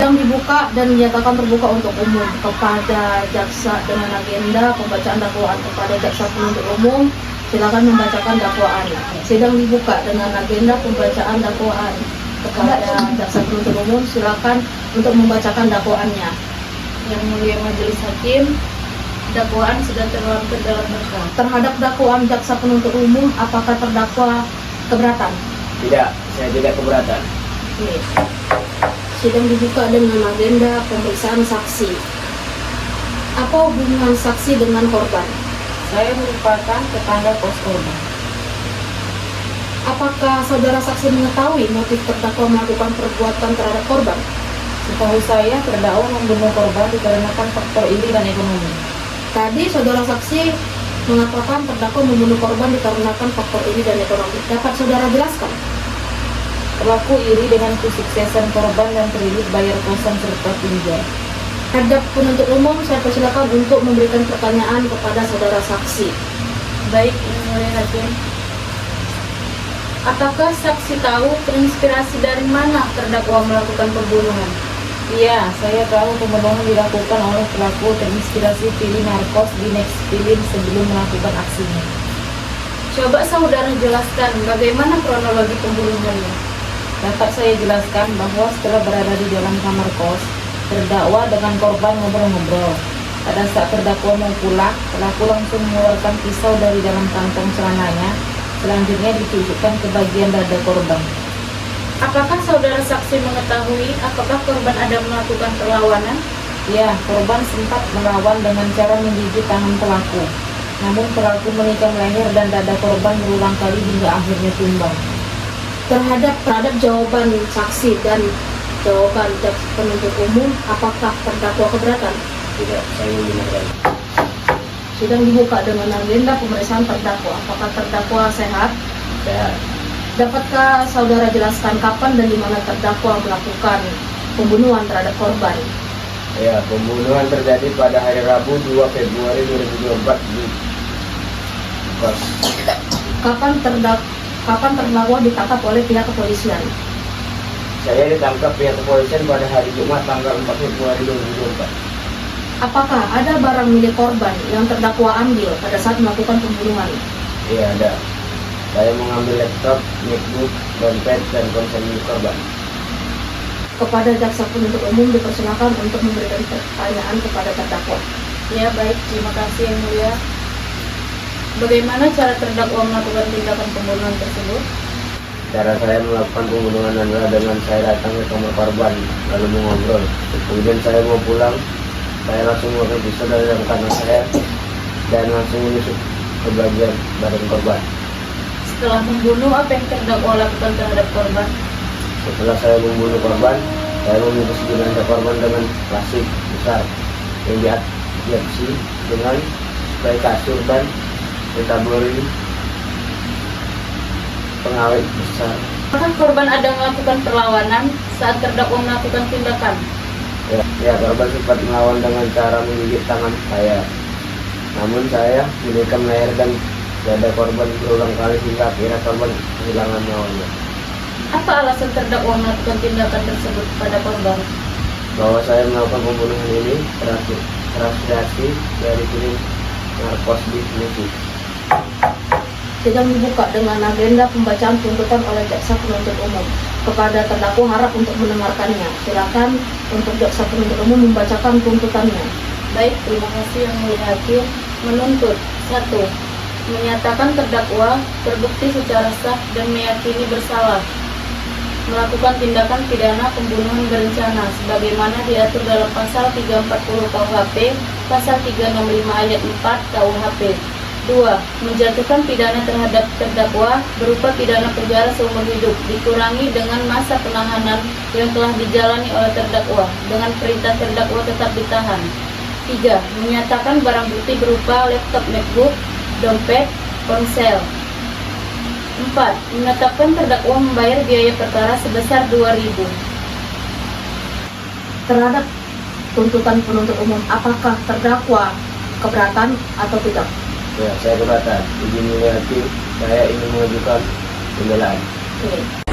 Sidang dibuka dan dinyatakan terbuka untuk umum kepada jaksa dengan agenda pembacaan dakwaan kepada jaksa penuntut umum. Silakan membacakan dakwaan. Sidang dibuka dengan agenda pembacaan dakwaan kepada jaksa penuntut umum. Silakan untuk membacakan dakwaannya. Yang mulia majelis hakim, dakwaan sudah terlampir dalam berkas. Terhadap dakwaan jaksa penuntut umum, apakah terdakwa keberatan? Tidak, saya tidak keberatan. Oke. Sidang dibuka dengan agenda pemeriksaan saksi. Apa hubungan saksi dengan korban? Saya merupakan tetangga kos korban. Apakah saudara saksi mengetahui motif terdakwa melakukan perbuatan terhadap korban? Setahu saya, terdakwa membunuh korban dikarenakan faktor iri dan ekonomi. Tadi saudara saksi mengatakan terdakwa membunuh korban dikarenakan faktor iri dan ekonomi. Dapat saudara jelaskan? Pelaku iri dengan kesuksesan korban dan kredit bayar kosan serta pinjam. Hadap penuntut umum, saya persilakan untuk memberikan pertanyaan kepada saudara saksi. Baik, yang mulia hakim. Apakah saksi tahu terinspirasi dari mana terdakwa melakukan pembunuhan? Iya, saya tahu pembunuhan dilakukan oleh pelaku terinspirasi pilih narkos di Nextpilin sebelum melakukan aksinya. Coba saudara jelaskan bagaimana kronologi pembunuhannya. Dapat saya jelaskan bahwa setelah berada di dalam kamar kos, terdakwa dengan korban ngobrol-ngobrol. Pada saat terdakwa mau pulang, pelaku langsung mengeluarkan pisau dari dalam kantong celananya. Selanjutnya ditusukkan ke bagian dada korban. Apakah saudara saksi mengetahui apakah korban ada melakukan perlawanan? Ya, korban sempat melawan dengan cara menggigit tangan pelaku. Namun pelaku menikam leher dan dada korban berulang kali hingga akhirnya tumbang. Terhadap jawaban saksi dan jawaban jaksa penuntut umum, apakah terdakwa keberatan? Tidak, saya membenarkan. Sidang dibuka dengan agenda pemeriksaan terdakwa. Apakah terdakwa sehat? Sehat. Dapatkah saudara jelaskan kapan dan di mana terdakwa melakukan pembunuhan terhadap korban? Ya, pembunuhan terjadi pada hari Rabu 2 Februari 2024 di kos. Kapan terdakwa ditangkap oleh pihak kepolisian? Saya ditangkap pihak kepolisian pada hari Jumat tanggal 4 Februari 2024. Apakah ada barang milik korban yang terdakwa ambil pada saat melakukan pembunuhan? Iya, ada. Saya mengambil laptop, MacBook, dompet, dan ponsel milik korban. Kepada jaksa penuntut umum dipersilakan untuk memberikan pertanyaan kepada terdakwa. Ya, baik, terima kasih yang mulia. Bagaimana cara terdakwa melakukan tindakan pembunuhan tersebut? Cara saya melakukan pembunuhan adalah dengan saya datang ke kamar korban, lalu mengobrol. Kemudian saya mau pulang, saya langsung mengambil pisau dari dalam tangan saya dan langsung menusuk ke bagian badan korban. Setelah membunuh, apa yang terdakwa lakukan terhadap korban? Setelah saya membunuh korban, saya membungkus jenazah korban dengan plastik besar yang diadopsi dengan spray kasur dan ditaburi pengawet besar. Apakah korban ada melakukan perlawanan saat terdakwa melakukan tindakan? Ya, korban sempat melawan dengan cara menggigit tangan saya. Namun saya menikam leher dan dada korban berulang kali hingga akhirnya korban kehilangan nyawanya. Apa alasan terdakwa melakukan tindakan tersebut pada korban? Bahwa saya melakukan pembunuhan ini terafiliasi dari film narkos di Mesir. Sidang dibuka dengan agenda pembacaan tuntutan oleh jaksa penuntut umum. Kepada terdakwa harap untuk mendengarkannya. Silakan untuk jaksa penuntut umum membacakan tuntutannya. Baik, terima kasih yang mulia hakim. Menuntut 1. Menyatakan terdakwa terbukti secara sah dan meyakini bersalah melakukan tindakan pidana pembunuhan berencana sebagaimana diatur dalam pasal 340 KUHP, pasal 365 ayat 4 KUHP. 2. Menjatuhkan pidana terhadap terdakwa berupa pidana penjara seumur hidup dikurangi dengan masa penahanan yang telah dijalani oleh terdakwa dengan perintah terdakwa tetap ditahan. 3. Menyatakan barang bukti berupa laptop MacBook, dompet, ponsel. 4. Menetapkan terdakwa membayar biaya perkara sebesar 2.000. Terhadap tuntutan penuntut umum, apakah terdakwa keberatan atau tidak? Ya, saya keberatan. Izin mulia hakim, saya ingin mengajukan pembelaan. Oke.